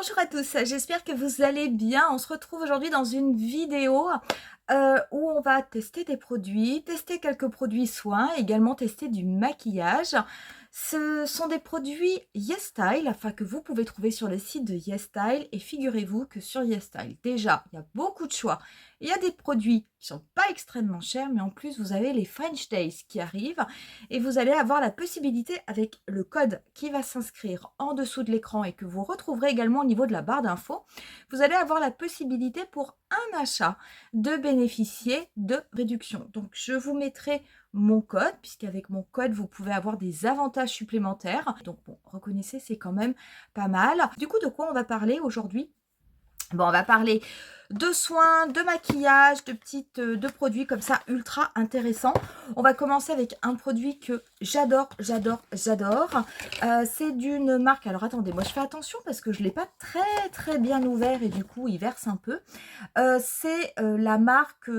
Bonjour à tous, j'espère que vous allez bien. On se retrouve aujourd'hui dans une vidéo où on va tester des produits, tester quelques produits soins, également tester du maquillage. Ce sont des produits YesStyle, enfin que vous pouvez trouver sur le site de YesStyle. Et figurez-vous que sur YesStyle, déjà, il y a beaucoup de choix. Il y a des produits qui sont pas extrêmement chers, mais en plus, vous avez les French Days qui arrivent. Et vous allez avoir la possibilité, avec le code qui va s'inscrire en dessous de l'écran et que vous retrouverez également au niveau de la barre d'infos, vous allez avoir la possibilité pour un achat de bénéficier de réduction. Donc, je vous mettrai mon code, puisqu'avec mon code, vous pouvez avoir des avantages supplémentaires. Donc, bon, reconnaissez, c'est quand même pas mal. Du coup, de quoi on va parler aujourd'hui? Bon, on va parler de soins, de maquillage, de produits comme ça ultra intéressants. On va commencer avec un produit que j'adore. C'est d'une marque, alors attendez, moi je fais attention parce que je ne l'ai pas très bien ouvert et du coup il verse un peu. C'est la marque,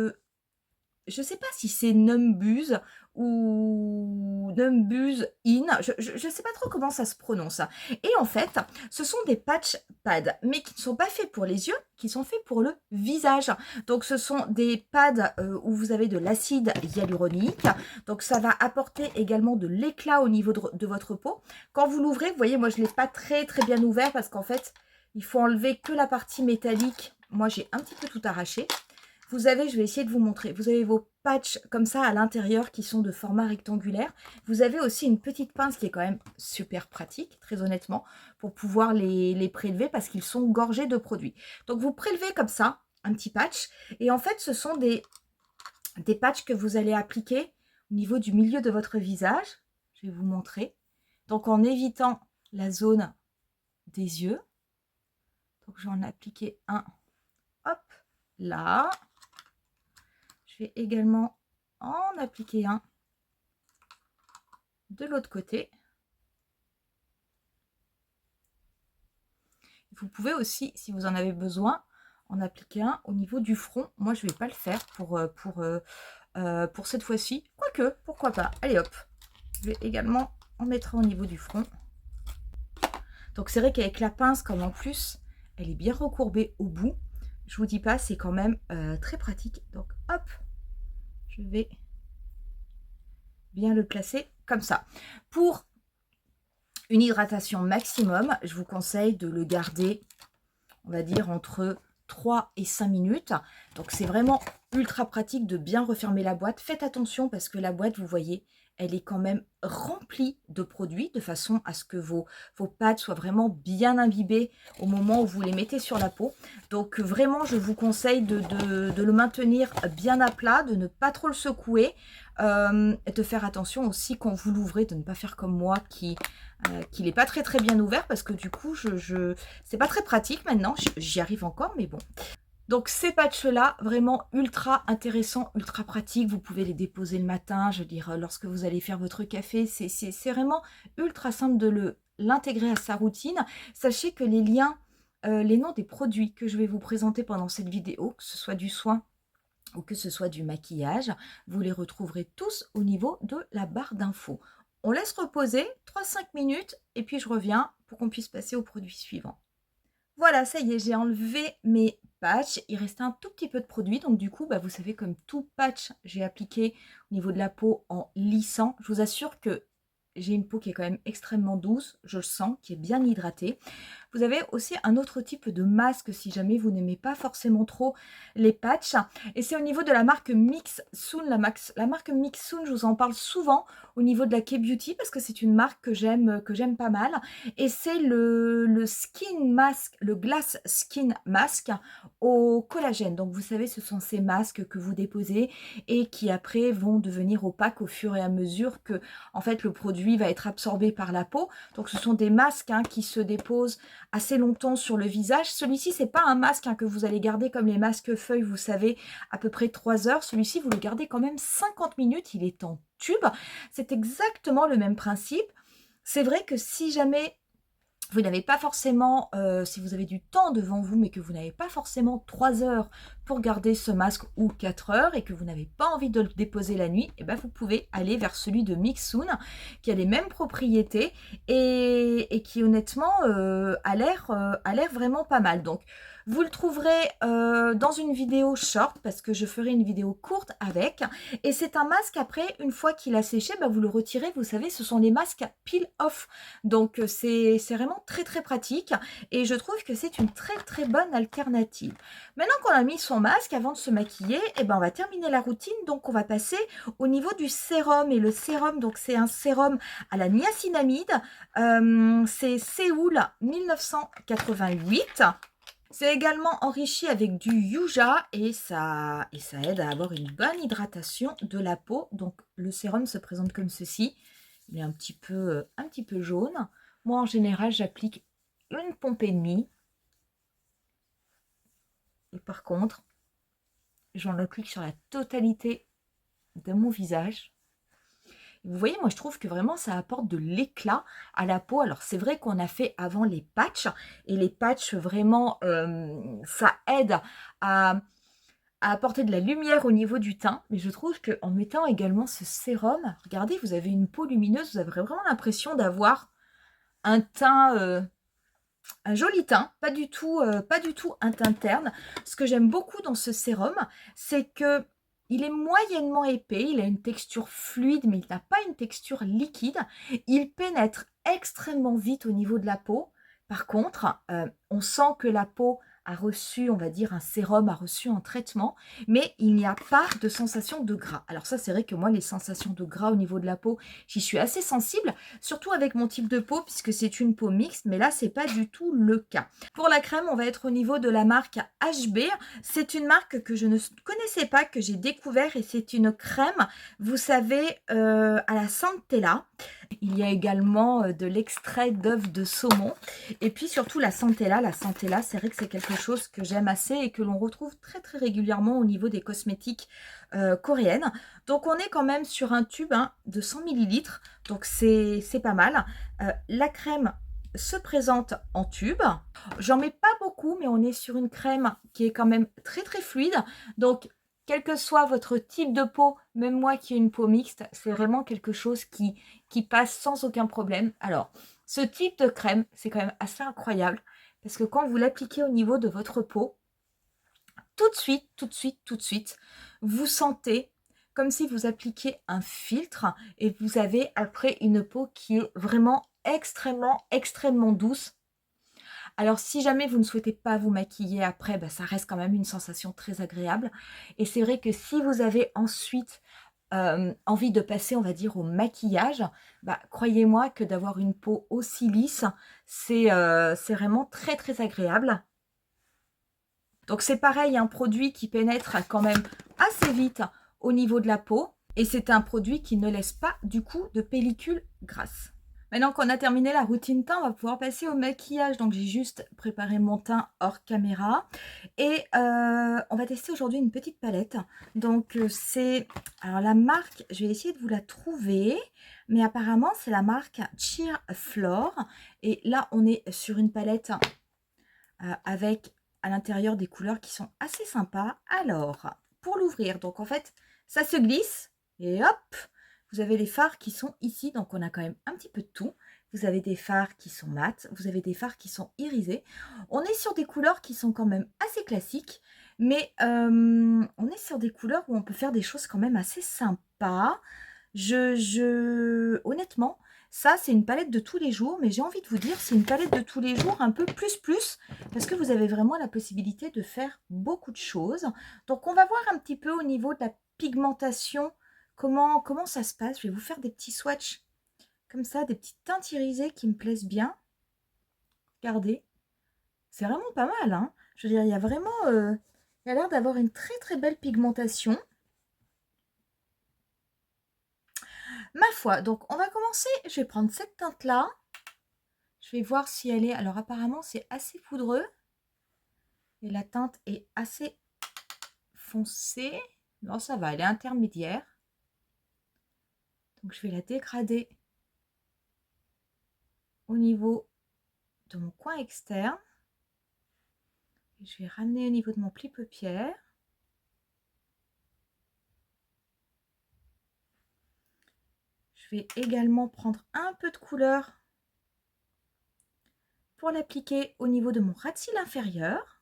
je ne sais pas si c'est Numbuz ou Numbuz In, je ne sais pas trop comment ça se prononce. Et en fait, ce sont des patch pads, mais qui ne sont pas faits pour les yeux, qui sont faits pour le visage. Donc ce sont des pads où vous avez de l'acide hyaluronique. Donc ça va apporter également de l'éclat au niveau de votre peau. Quand vous l'ouvrez, vous voyez, moi je ne l'ai pas très bien ouvert parce qu'en fait, il faut enlever que la partie métallique. Moi j'ai un petit peu tout arraché. Vous avez, je vais essayer de vous montrer, vous avez vos patchs comme ça à l'intérieur qui sont de format rectangulaire. Vous avez aussi une petite pince qui est quand même super pratique, très honnêtement, pour pouvoir les prélever parce qu'ils sont gorgés de produits. Donc vous prélevez comme ça un petit patch et en fait ce sont des patchs que vous allez appliquer au niveau du milieu de votre visage. Je vais vous montrer. Donc en évitant la zone des yeux. Donc je vais en appliquer un, hop, là. Je vais également en appliquer un de l'autre côté. Vous pouvez aussi, si vous en avez besoin, en appliquer un au niveau du front. Moi, je ne vais pas le faire pour cette fois-ci. Quoique, pourquoi pas. Allez hop, je vais également en mettre un au niveau du front. Donc c'est vrai qu'avec la pince, comme en plus, elle est bien recourbée au bout, je vous dis pas, c'est quand même très pratique. Donc hop, je vais bien le placer comme ça. Pour une hydratation maximum, je vous conseille de le garder, on va dire, entre 3 et 5 minutes. Donc c'est vraiment ultra pratique de bien refermer la boîte. Faites attention parce que la boîte, vous voyez, elle est quand même remplie de produits de façon à ce que vos pattes soient vraiment bien imbibées au moment où vous les mettez sur la peau. Donc vraiment, je vous conseille de le maintenir bien à plat, de ne pas trop le secouer, et de faire attention aussi quand vous l'ouvrez, de ne pas faire comme moi qui n'est pas très bien ouvert parce que du coup, c'est pas très pratique maintenant. J'y arrive encore, mais bon. Donc ces patchs-là, vraiment ultra intéressants, ultra pratiques. Vous pouvez les déposer le matin, je veux dire, lorsque vous allez faire votre café. C'est vraiment ultra simple de l'intégrer à sa routine. Sachez que les liens, les noms des produits que je vais vous présenter pendant cette vidéo, que ce soit du soin ou que ce soit du maquillage, vous les retrouverez tous au niveau de la barre d'infos. On laisse reposer 3-5 minutes et puis je reviens pour qu'on puisse passer au produit suivant. Voilà, ça y est, j'ai enlevé mes patchs. Il restait un tout petit peu de produit. Donc du coup, vous savez, comme tout patch, j'ai appliqué au niveau de la peau en lissant. Je vous assure que j'ai une peau qui est quand même extrêmement douce, je le sens, qui est bien hydratée. Vous avez aussi un autre type de masque si jamais vous n'aimez pas forcément trop les patchs. Et c'est au niveau de la marque Mixsoon. La marque Mixsoon, je vous en parle souvent au niveau de la K-Beauty parce que c'est une marque que j'aime pas mal. Et c'est le Skin Mask, le Glass Skin Mask au collagène. Donc vous savez, ce sont ces masques que vous déposez et qui après vont devenir opaques au fur et à mesure que en fait le produit va être absorbé par la peau. Donc ce sont des masques qui se déposent assez longtemps sur le visage. Celui-ci, c'est pas un masque que vous allez garder comme les masques feuilles, vous savez, à peu près 3 heures. Celui-ci, vous le gardez quand même 50 minutes. Il est en tube. C'est exactement le même principe. C'est vrai que si jamais vous n'avez pas forcément, si vous avez du temps devant vous, mais que vous n'avez pas forcément 3 heures pour garder ce masque ou 4 heures et que vous n'avez pas envie de le déposer la nuit, et ben vous pouvez aller vers celui de Mixoon qui a les mêmes propriétés et qui honnêtement a l'air vraiment pas mal. Donc vous le trouverez dans une vidéo short parce que je ferai une vidéo courte avec. Et c'est un masque après, une fois qu'il a séché, bah, vous le retirez. Vous savez, ce sont les masques peel off. Donc c'est vraiment très très pratique. Et je trouve que c'est une très très bonne alternative. Maintenant qu'on a mis son masque, avant de se maquiller, et ben on va terminer la routine. Donc on va passer au niveau du sérum. Et le sérum, donc c'est un sérum à la niacinamide. C'est Séoul 1988. C'est également enrichi avec du Yuja et ça aide à avoir une bonne hydratation de la peau. Donc le sérum se présente comme ceci. Il est un petit peu jaune. Moi en général j'applique une pompe et demie. Et par contre, j'en applique sur la totalité de mon visage. Vous voyez, moi je trouve que vraiment ça apporte de l'éclat à la peau. Alors c'est vrai qu'on a fait avant les patchs et les patchs vraiment ça aide à apporter de la lumière au niveau du teint, mais je trouve qu'en mettant également ce sérum, regardez, vous avez une peau lumineuse, vous avez vraiment l'impression d'avoir un teint, un joli teint, pas du tout un teint terne. Ce que j'aime beaucoup dans ce sérum, c'est que il est moyennement épais, il a une texture fluide, mais il n'a pas une texture liquide. Il pénètre extrêmement vite au niveau de la peau. Par contre, on sent que la peau a reçu, on va dire, un sérum, a reçu un traitement, mais il n'y a pas de sensation de gras. Alors ça, c'est vrai que moi, les sensations de gras au niveau de la peau, j'y suis assez sensible, surtout avec mon type de peau, puisque c'est une peau mixte, mais là, c'est pas du tout le cas. Pour la crème, on va être au niveau de la marque HB. C'est une marque que je ne connaissais pas, que j'ai découvert, et c'est une crème, vous savez, à la Centella. Il y a également de l'extrait d'œuf de saumon. Et puis surtout la Centella. La Centella, c'est vrai que c'est quelque chose que j'aime assez et que l'on retrouve très très régulièrement au niveau des cosmétiques coréennes. Donc on est quand même sur un tube de 100 ml. Donc c'est pas mal. La crème se présente en tube. J'en mets pas beaucoup, mais on est sur une crème qui est quand même très très fluide. Donc quel que soit votre type de peau, même moi qui ai une peau mixte, c'est vraiment quelque chose qui passe sans aucun problème. Alors, ce type de crème, c'est quand même assez incroyable parce que quand vous l'appliquez au niveau de votre peau, tout de suite, vous sentez comme si vous appliquiez un filtre et vous avez après une peau qui est vraiment extrêmement douce. Alors, si jamais vous ne souhaitez pas vous maquiller après, bah, ça reste quand même une sensation très agréable. Et c'est vrai que si vous avez ensuite envie de passer, on va dire, au maquillage, bah, croyez-moi que d'avoir une peau aussi lisse, c'est vraiment très, très agréable. Donc, c'est pareil, un produit qui pénètre quand même assez vite au niveau de la peau. Et c'est un produit qui ne laisse pas, du coup, de pellicule grasse. Maintenant qu'on a terminé la routine teint, on va pouvoir passer au maquillage. Donc, j'ai juste préparé mon teint hors caméra. Et on va tester aujourd'hui une petite palette. Donc, c'est... Alors, la marque, je vais essayer de vous la trouver. Mais apparemment, c'est la marque Cheer Floor. Et là, on est sur une palette avec à l'intérieur des couleurs qui sont assez sympas. Alors, pour l'ouvrir, donc en fait, ça se glisse. Et hop, vous avez les fards qui sont ici, donc on a quand même un petit peu de tout. Vous avez des fards qui sont mat, vous avez des fards qui sont irisés. On est sur des couleurs qui sont quand même assez classiques, mais on est sur des couleurs où on peut faire des choses quand même assez sympas. Honnêtement, ça c'est une palette de tous les jours, mais j'ai envie de vous dire, c'est une palette de tous les jours un peu plus, parce que vous avez vraiment la possibilité de faire beaucoup de choses. Donc on va voir un petit peu au niveau de la pigmentation, comment ça se passe. Je vais vous faire des petits swatchs comme ça, des petites teintes irisées qui me plaisent bien. Regardez, c'est vraiment pas mal, hein. Je veux dire, il y a vraiment, il y a l'air d'avoir une très très belle pigmentation. Ma foi, donc on va commencer, je vais prendre cette teinte-là. Je vais voir si elle est, alors apparemment c'est assez poudreux. Et la teinte est assez foncée. Non, ça va, elle est intermédiaire. Donc je vais la dégrader au niveau de mon coin externe. Et je vais ramener au niveau de mon pli paupière. Je vais également prendre un peu de couleur pour l'appliquer au niveau de mon ras de cils inférieur.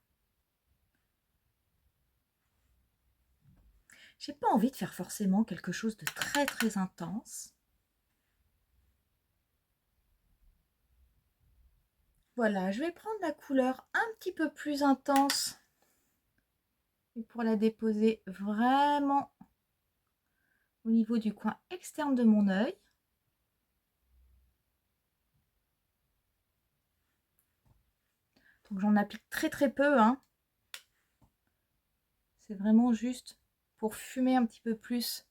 J'ai pas envie de faire forcément quelque chose de très très intense. Voilà, je vais prendre la couleur un petit peu plus intense et pour la déposer vraiment au niveau du coin externe de mon œil. Donc j'en applique très très peu, hein. C'est vraiment juste pour fumer un petit peu plus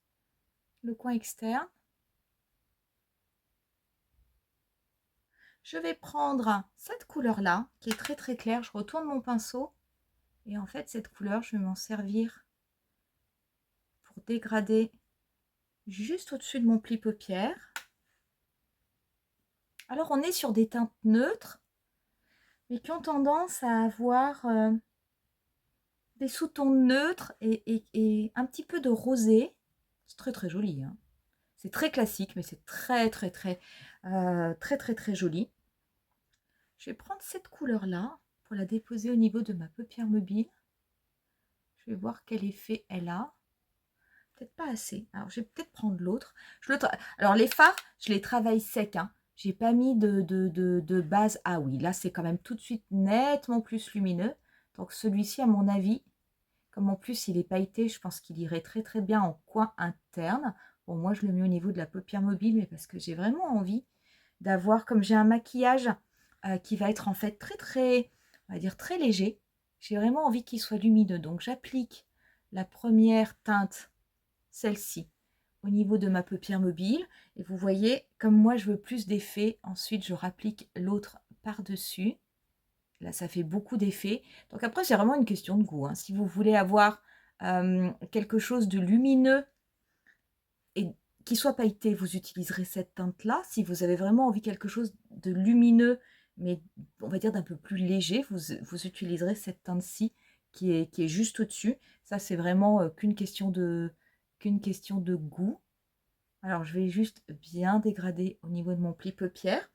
le coin externe. Je vais prendre cette couleur-là, qui est très très claire. Je retourne mon pinceau. Et en fait, cette couleur, je vais m'en servir pour dégrader juste au-dessus de mon pli paupière. Alors, on est sur des teintes neutres, mais qui ont tendance à avoir des sous-tons neutres et un petit peu de rosé. C'est très très joli, hein. C'est très classique, mais c'est très très très très joli. Je vais prendre cette couleur-là pour la déposer au niveau de ma paupière mobile. Je vais voir quel effet elle a. Peut-être pas assez. Alors, je vais peut-être prendre l'autre. Alors, les fards, je les travaille secs, hein. J'ai pas mis de base. Ah oui, là, c'est quand même tout de suite nettement plus lumineux. Donc, celui-ci, à mon avis, comme en plus, il est pailleté, je pense qu'il irait très, très bien en coin interne. Bon, moi, je le mets au niveau de la paupière mobile, mais parce que j'ai vraiment envie d'avoir, comme j'ai un maquillage qui va être en fait très, très, on va dire très léger. J'ai vraiment envie qu'il soit lumineux. Donc, j'applique la première teinte, celle-ci, au niveau de ma paupière mobile. Et vous voyez, comme moi, je veux plus d'effet. Ensuite, je rapplique l'autre par-dessus. Là, ça fait beaucoup d'effets. Donc après, c'est vraiment une question de goût, hein. Si vous voulez avoir quelque chose de lumineux et qui soit pailleté, vous utiliserez cette teinte-là. Si vous avez vraiment envie de quelque chose de lumineux, mais on va dire d'un peu plus léger, vous utiliserez cette teinte-ci qui est juste au-dessus. Ça, c'est vraiment qu'une question de goût. Alors, je vais juste bien dégrader au niveau de mon pli paupière.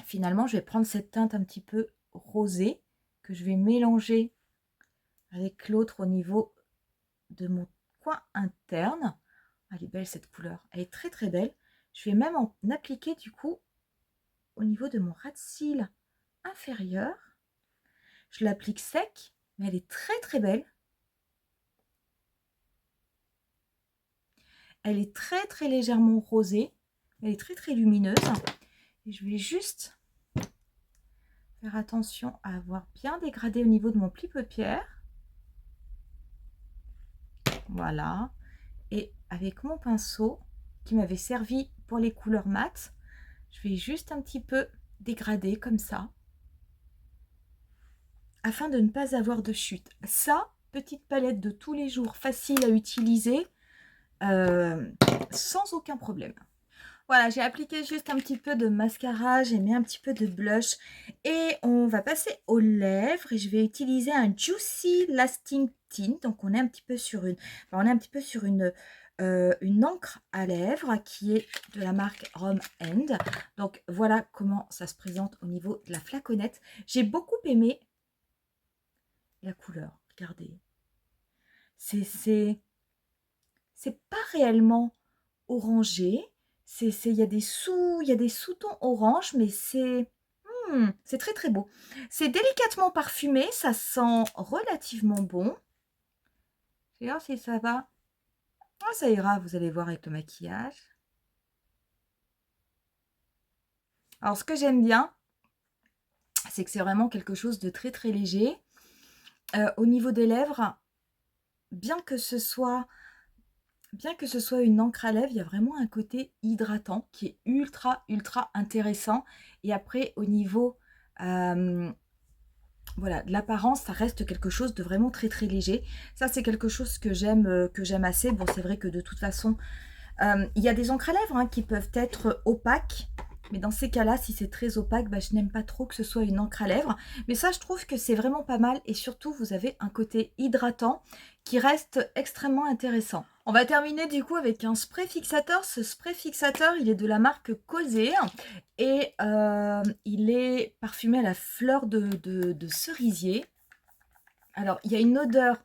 Finalement, je vais prendre cette teinte un petit peu rosée que je vais mélanger avec l'autre au niveau de mon coin interne. Elle est belle cette couleur, elle est très très belle. Je vais même en appliquer du coup au niveau de mon ras de cils inférieur. Je l'applique sec, mais elle est très très belle. Elle est très très légèrement rosée, elle est très très lumineuse. Et je vais juste faire attention à avoir bien dégradé au niveau de mon pli paupière. Voilà. Et avec mon pinceau qui m'avait servi pour les couleurs mates, je vais juste un petit peu dégrader comme ça, afin de ne pas avoir de chute. Ça, petite palette de tous les jours, facile à utiliser, sans aucun problème. Voilà, j'ai appliqué juste un petit peu de mascara, j'ai mis un petit peu de blush et on va passer aux lèvres et je vais utiliser un Juicy Lasting Tint. Donc on est un petit peu sur une encre à lèvres qui est de la marque Rom End. Donc voilà comment ça se présente au niveau de la flaconnette. J'ai beaucoup aimé la couleur, regardez. C'est pas réellement orangé. Il y a des sous-tons orange, mais c'est très très beau. C'est délicatement parfumé, ça sent relativement bon. Je vais voir si ça va. Ah, ça ira, vous allez voir avec le maquillage. Alors, ce que j'aime bien, c'est que c'est vraiment quelque chose de très très léger. Au niveau des lèvres, bien que ce soit une encre à lèvres, il y a vraiment un côté hydratant qui est ultra intéressant. Et après, au niveau voilà, de l'apparence, ça reste quelque chose de vraiment très très léger. Ça, c'est quelque chose que j'aime assez. Bon, c'est vrai que de toute façon, il y a des encres à lèvres hein, qui peuvent être opaques. Mais dans ces cas-là, si c'est très opaque, bah, je n'aime pas trop que ce soit une encre à lèvres. Mais ça, je trouve que c'est vraiment pas mal. Et surtout, vous avez un côté hydratant qui reste extrêmement intéressant. On va terminer du coup avec un spray fixateur. Ce spray fixateur, il est de la marque Causé et il est parfumé à la fleur de cerisier. Alors, il y a une odeur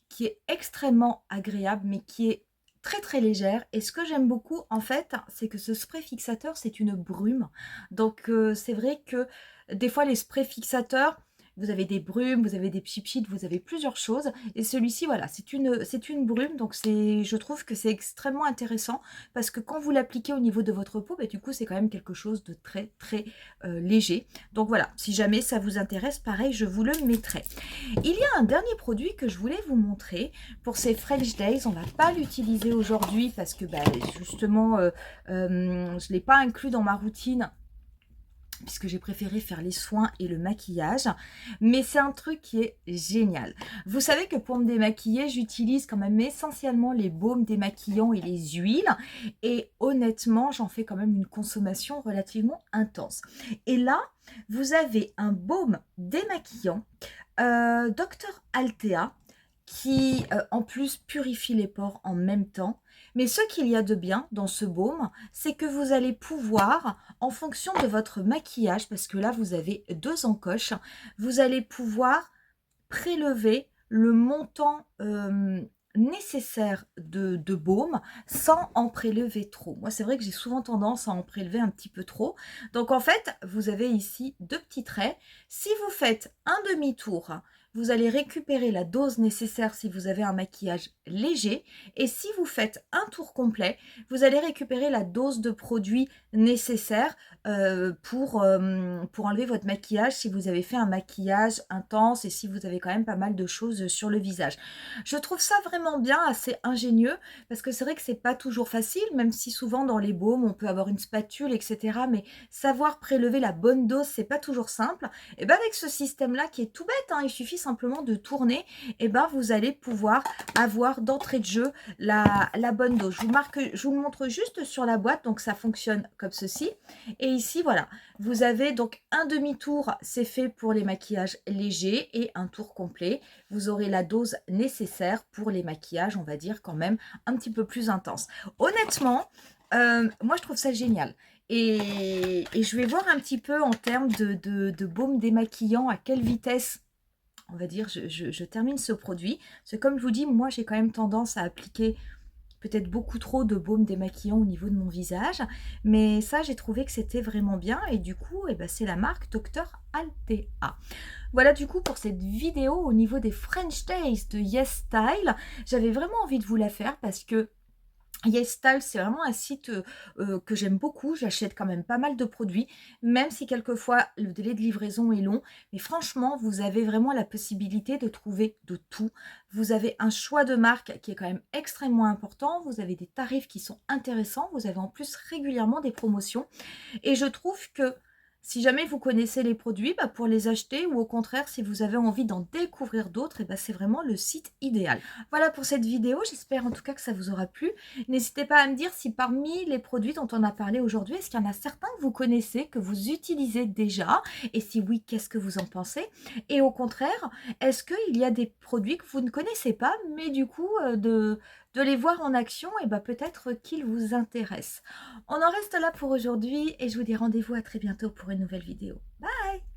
qui est extrêmement agréable, mais qui est très très légère. Et ce que j'aime beaucoup, en fait, c'est que ce spray fixateur, c'est une brume. Donc, c'est vrai que des fois, les sprays fixateurs, vous avez des brumes, vous avez des pchit, vous avez plusieurs choses. Et celui-ci, voilà, c'est une brume. Donc, je trouve que c'est extrêmement intéressant parce que quand vous l'appliquez au niveau de votre peau, bah, du coup, c'est quand même quelque chose de très, très léger. Donc, voilà, si jamais ça vous intéresse, pareil, je vous le mettrai. Il y a un dernier produit que je voulais vous montrer pour ces French Days. On ne va pas l'utiliser aujourd'hui parce que bah, justement, je ne l'ai pas inclus dans ma routine puisque j'ai préféré faire les soins et le maquillage. Mais c'est un truc qui est génial. Vous savez que pour me démaquiller, j'utilise quand même essentiellement les baumes démaquillants et les huiles. Et honnêtement, j'en fais quand même une consommation relativement intense. Et là, vous avez un baume démaquillant Dr Althea qui en plus purifie les pores en même temps. Mais ce qu'il y a de bien dans ce baume, c'est que vous allez pouvoir, en fonction de votre maquillage, parce que là vous avez 2 encoches, vous allez pouvoir prélever le montant nécessaire de baume sans en prélever trop. Moi, c'est vrai que j'ai souvent tendance à en prélever un petit peu trop. Donc, en fait, vous avez ici 2 petits traits. Si vous faites un demi-tour, vous allez récupérer la dose nécessaire si vous avez un maquillage léger. Et si vous faites un tour complet, vous allez récupérer la dose de produit nécessaire pour enlever votre maquillage si vous avez fait un maquillage intense et si vous avez quand même pas mal de choses sur le visage. Je trouve ça vraiment bien, assez ingénieux, parce que c'est vrai que c'est pas toujours facile, même si souvent dans les baumes, on peut avoir une spatule, etc. Mais savoir prélever la bonne dose, c'est pas toujours simple. Et bien avec ce système-là qui est tout bête, hein, il suffit simplement de tourner, et ben vous allez pouvoir avoir d'entrée de jeu la bonne dose. Je vous le montre juste sur la boîte, donc ça fonctionne comme ceci. Et ici, voilà, vous avez donc un demi-tour, c'est fait pour les maquillages légers, et un tour complet. Vous aurez la dose nécessaire pour les maquillages, on va dire quand même, un petit peu plus intenses. Honnêtement, moi je trouve ça génial. Et je vais voir un petit peu en termes de baume démaquillant, à quelle vitesse, on va dire, je termine ce produit. Parce que comme je vous dis, moi j'ai quand même tendance à appliquer peut-être beaucoup trop de baume démaquillant au niveau de mon visage. Mais ça, j'ai trouvé que c'était vraiment bien. Et du coup, eh ben, c'est la marque Dr Althea. Voilà du coup pour cette vidéo au niveau des French Days de Yes Style. J'avais vraiment envie de vous la faire parce que Yes Style, c'est vraiment un site que j'aime beaucoup. J'achète quand même pas mal de produits, même si quelquefois le délai de livraison est long. Mais franchement, vous avez vraiment la possibilité de trouver de tout. Vous avez un choix de marque qui est quand même extrêmement important. Vous avez des tarifs qui sont intéressants. Vous avez en plus régulièrement des promotions. Et je trouve que si jamais vous connaissez les produits, bah pour les acheter, ou au contraire, si vous avez envie d'en découvrir d'autres, bah c'est vraiment le site idéal. Voilà pour cette vidéo, j'espère en tout cas que ça vous aura plu. N'hésitez pas à me dire si parmi les produits dont on a parlé aujourd'hui, est-ce qu'il y en a certains que vous connaissez, que vous utilisez déjà? Et si oui, qu'est-ce que vous en pensez? Et au contraire, est-ce qu'il y a des produits que vous ne connaissez pas, mais du coup, de les voir en action, et bah peut-être qu'ils vous intéressent. On en reste là pour aujourd'hui et je vous dis rendez-vous à très bientôt pour une nouvelle vidéo. Bye!